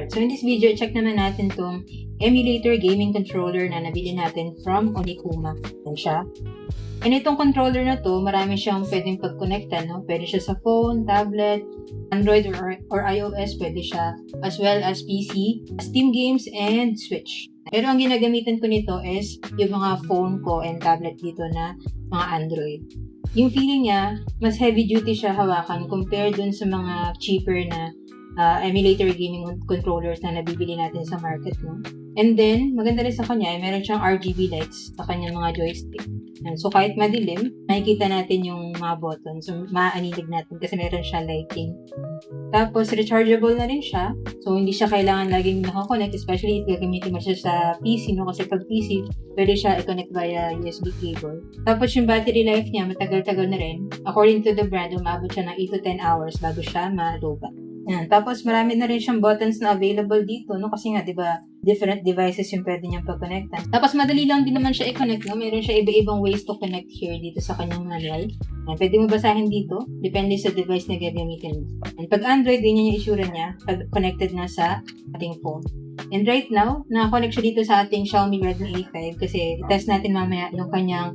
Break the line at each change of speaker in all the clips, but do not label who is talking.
start. So in this video, check naman natin tong emulator gaming controller na nabili natin from Onikuma. Yan siya. And itong controller na to, marami siyang pwedeng pag-connectan, no? Pwede siya sa phone, tablet, Android or iOS, pwede siya, as well as PC, Steam games, and Switch. Pero ang ginagamitan ko nito is yung mga phone ko and tablet dito na mga Android. Yung feeling niya, mas heavy duty siya hawakan compared dun sa mga cheaper na emulator gaming controllers na nabibili natin sa market, no? And then, maganda rin sa kanya, meron siyang RGB lights sa kanyang mga joystick. So, kahit madilim, nakikita natin yung mga buttons. So, maaanilig natin kasi meron siya lighting. Tapos, rechargeable na rin siya. So, hindi siya kailangan laging nakakonect, especially if gagamitin mo siya sa PC, no? Kasi pag PC, pwede siya i-connect via USB cable. Tapos, yung battery life niya, matagal-tagal na rin. According to the brand, umabot siya ng 8 to 10 hours bago siya malubat. Yan. Tapos, marami na rin siyang buttons na available dito, no? Kasi nga, di ba, different devices yung pwede niyang pag-connectan. Tapos, madali lang din naman siya i-connect, no? Meron siya iba-ibang ways to connect here dito sa kanyang manual. Yan. Pwede mo basahin dito, depende sa device na gagamitin mo. And pag Android, din yung issue niya, pag connected na sa ating phone. And right now, naka-connect siya dito sa ating Xiaomi Redmi A5 kasi test natin mamaya yung kanyang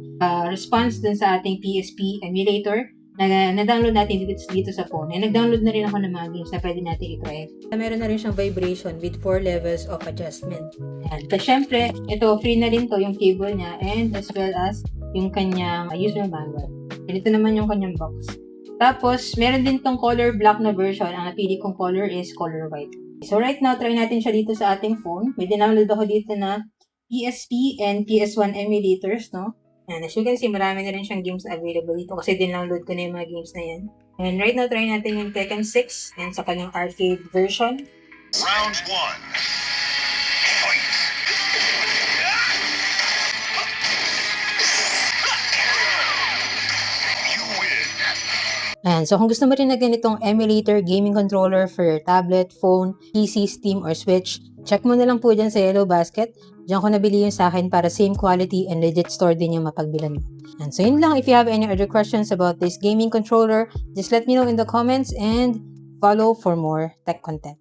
response dun sa ating PSP emulator na-download natin dito sa phone. And nag-download na rin ako ng mga games na pwede natin i-try. Meron na rin siyang vibration with 4 levels of adjustment. Ayan. Tapos syempre, ito, free na rin to yung cable niya and as well as yung kanyang user manual. And ito naman yung kanyang box. Tapos, meron din tong color black na version. Ang napili kong color is color white. So right now, try natin siya dito sa ating phone. May download ako dito na PSP and PS1 emulators, no? And as you can see, marami na rin siyang games available dito kasi dinload ko na yung mga games na yan. And right now, try natin yung Tekken 6 and sa kanyang arcade version.
Round 1. Fight! You win.
Ayan, so kung gusto mo rin na ganitong emulator gaming controller for your tablet, phone, PC, Steam, or Switch, check mo na lang po dyan sa Yellow Basket. Diyan ko nabili yung sa akin para same quality and legit store din yung mapagbilan mo. And so yun lang. If you have any other questions about this gaming controller, just let me know in the comments and follow for more tech content.